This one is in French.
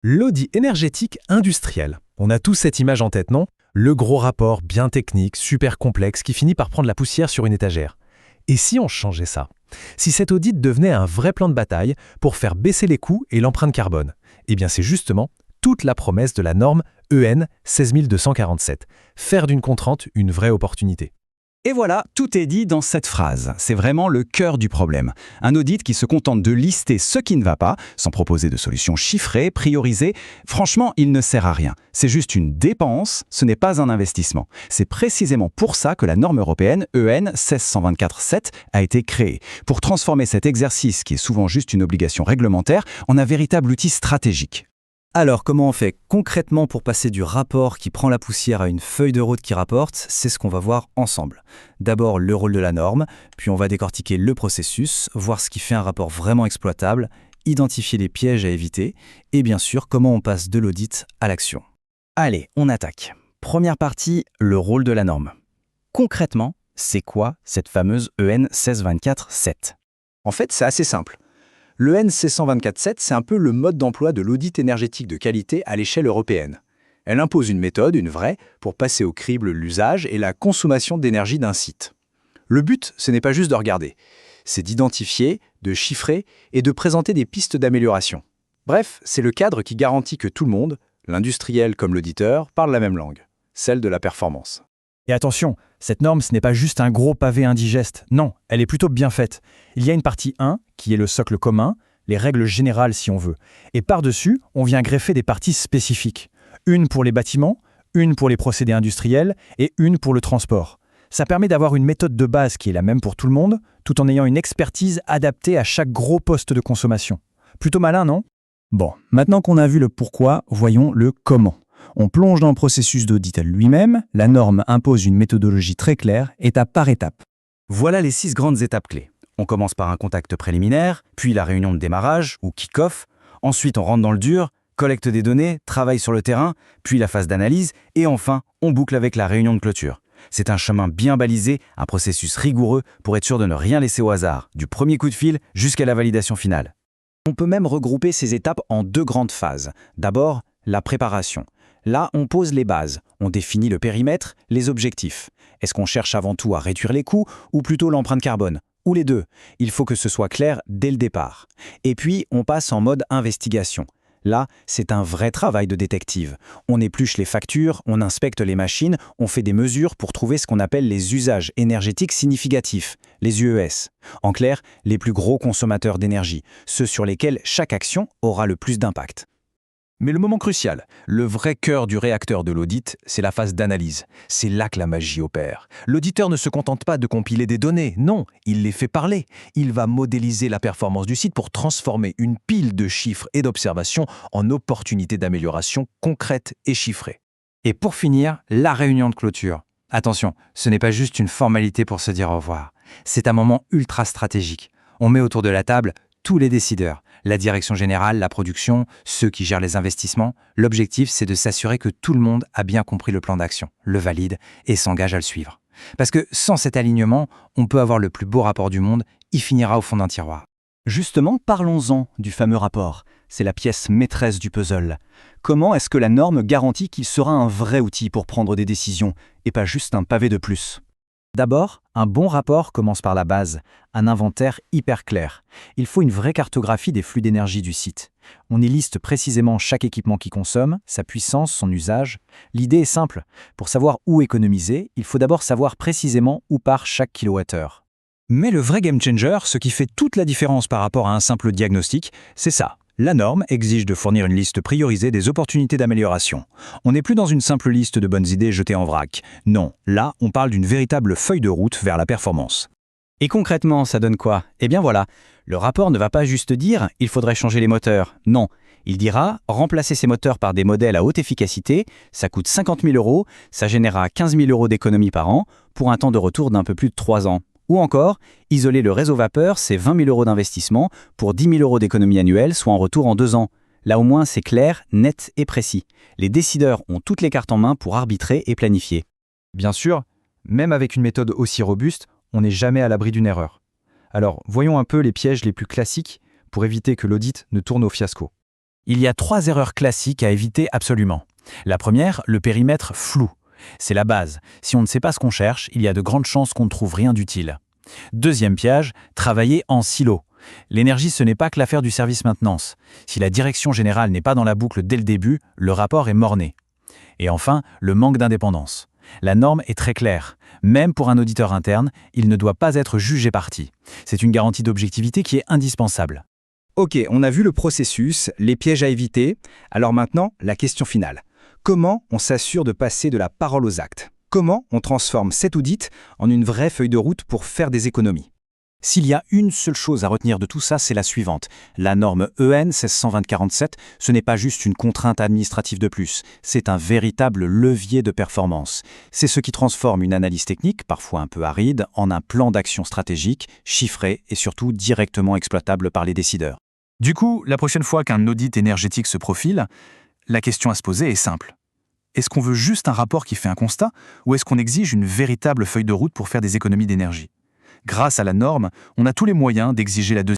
L'audit énergétique industriel. On a tous cette image en tête, non? Le gros rapport bien technique, super complexe, qui finit par prendre la poussière sur une étagère. Et si on changeait ça? Si cet audit devenait un vrai plan de bataille pour faire baisser les coûts et l'empreinte carbone? Eh bien c'est justement toute la promesse de la norme EN 16247. Faire d'une contrainte une vraie opportunité. Et voilà, tout est dit dans cette phrase. C'est vraiment le cœur du problème. Un audit qui se contente de lister ce qui ne va pas, sans proposer de solutions chiffrées, priorisées. Franchement, il ne sert à rien. C'est juste une dépense, ce n'est pas un investissement. C'est précisément pour ça que la norme européenne EN 16247 a été créée. Pour transformer cet exercice, qui est souvent juste une obligation réglementaire, en un véritable outil stratégique. Alors, comment on fait concrètement pour passer du rapport qui prend la poussière à une feuille de route qui rapporte? C'est ce qu'on va voir ensemble. D'abord, le rôle de la norme, puis on va décortiquer le processus, voir ce qui fait un rapport vraiment exploitable, identifier les pièges à éviter, et bien sûr, comment on passe de l'audit à l'action. Allez, on attaque. Première partie, le rôle de la norme. Concrètement, c'est quoi cette fameuse EN 16247? En fait, c'est assez simple. Le EN 16247, c'est un peu le mode d'emploi de l'audit énergétique de qualité à l'échelle européenne. Elle impose une méthode, une vraie, pour passer au crible l'usage et la consommation d'énergie d'un site. Le but, ce n'est pas juste de regarder, c'est d'identifier, de chiffrer et de présenter des pistes d'amélioration. Bref, c'est le cadre qui garantit que tout le monde, l'industriel comme l'auditeur, parle la même langue, celle de la performance. Et attention, cette norme, ce n'est pas juste un gros pavé indigeste. Non, elle est plutôt bien faite. Il y a une partie 1, qui est le socle commun, les règles générales si on veut. Et par-dessus, on vient greffer des parties spécifiques. Une pour les bâtiments, une pour les procédés industriels et une pour le transport. Ça permet d'avoir une méthode de base qui est la même pour tout le monde, tout en ayant une expertise adaptée à chaque gros poste de consommation. Plutôt malin, non? Bon, maintenant qu'on a vu le pourquoi, voyons le comment. On plonge dans le processus d'audit lui-même, la norme impose une méthodologie très claire, étape par étape. Voilà les 6 grandes étapes clés. On commence par un contact préliminaire, puis la réunion de démarrage, ou kick-off. Ensuite, on rentre dans le dur, collecte des données, travaille sur le terrain, puis la phase d'analyse, et enfin, on boucle avec la réunion de clôture. C'est un chemin bien balisé, un processus rigoureux pour être sûr de ne rien laisser au hasard, du premier coup de fil jusqu'à la validation finale. On peut même regrouper ces étapes en 2 grandes phases. D'abord, la préparation. Là, on pose les bases, on définit le périmètre, les objectifs. Est-ce qu'on cherche avant tout à réduire les coûts ou plutôt l'empreinte carbone? Ou les deux? Il faut que ce soit clair dès le départ. Et puis, on passe en mode investigation. Là, c'est un vrai travail de détective. On épluche les factures, on inspecte les machines, on fait des mesures pour trouver ce qu'on appelle les usages énergétiques significatifs, les UES. En clair, les plus gros consommateurs d'énergie, ceux sur lesquels chaque action aura le plus d'impact. Mais le moment crucial, le vrai cœur du réacteur de l'audit, c'est la phase d'analyse. C'est là que la magie opère. L'auditeur ne se contente pas de compiler des données, non, il les fait parler. Il va modéliser la performance du site pour transformer une pile de chiffres et d'observations en opportunités d'amélioration concrètes et chiffrées. Et pour finir, la réunion de clôture. Attention, ce n'est pas juste une formalité pour se dire au revoir. C'est un moment ultra stratégique. On met autour de la table tous les décideurs, la direction générale, la production, ceux qui gèrent les investissements. L'objectif, c'est de s'assurer que tout le monde a bien compris le plan d'action, le valide et s'engage à le suivre. Parce que sans cet alignement, on peut avoir le plus beau rapport du monde, il finira au fond d'un tiroir. Justement, parlons-en du fameux rapport. C'est la pièce maîtresse du puzzle. Comment est-ce que la norme garantit qu'il sera un vrai outil pour prendre des décisions et pas juste un pavé de plus? D'abord, un bon rapport commence par la base, un inventaire hyper clair. Il faut une vraie cartographie des flux d'énergie du site. On y liste précisément chaque équipement qui consomme, sa puissance, son usage. L'idée est simple. Pour savoir où économiser, il faut d'abord savoir précisément où part chaque kilowattheure. Mais le vrai game changer, ce qui fait toute la différence par rapport à un simple diagnostic, c'est ça. La norme exige de fournir une liste priorisée des opportunités d'amélioration. On n'est plus dans une simple liste de bonnes idées jetées en vrac. Non, là, on parle d'une véritable feuille de route vers la performance. Et concrètement, ça donne quoi? Eh bien voilà, le rapport ne va pas juste dire « il faudrait changer les moteurs ». Non, il dira « remplacer ces moteurs par des modèles à haute efficacité, ça coûte 50 000 €, ça générera 15 000 € d'économie par an, pour un temps de retour d'un peu plus de 3 ans ». Ou encore, isoler le réseau vapeur, c'est 20 000 € d'investissement pour 10 000 € d'économie annuelle, soit en retour en 2 ans. Là au moins, c'est clair, net et précis. Les décideurs ont toutes les cartes en main pour arbitrer et planifier. Bien sûr, même avec une méthode aussi robuste, on n'est jamais à l'abri d'une erreur. Alors, voyons un peu les pièges les plus classiques pour éviter que l'audit ne tourne au fiasco. Il y a 3 erreurs classiques à éviter absolument. La première, le périmètre flou. C'est la base. Si on ne sait pas ce qu'on cherche, il y a de grandes chances qu'on ne trouve rien d'utile. Deuxième piège, travailler en silo. L'énergie, ce n'est pas que l'affaire du service maintenance. Si la direction générale n'est pas dans la boucle dès le début, le rapport est mort-né. Et enfin, le manque d'indépendance. La norme est très claire. Même pour un auditeur interne, il ne doit pas être jugé parti. C'est une garantie d'objectivité qui est indispensable. Ok, on a vu le processus, les pièges à éviter. Alors maintenant, la question finale. Comment on s'assure de passer de la parole aux actes? Comment on transforme cet audit en une vraie feuille de route pour faire des économies? S'il y a une seule chose à retenir de tout ça, c'est la suivante. La norme EN 16247, ce n'est pas juste une contrainte administrative de plus, c'est un véritable levier de performance. C'est ce qui transforme une analyse technique, parfois un peu aride, en un plan d'action stratégique, chiffré et surtout directement exploitable par les décideurs. Du coup, la prochaine fois qu'un audit énergétique se profile, la question à se poser est simple. Est-ce qu'on veut juste un rapport qui fait un constat, ou est-ce qu'on exige une véritable feuille de route pour faire des économies d'énergie? Grâce à la norme, on a tous les moyens d'exiger la deuxième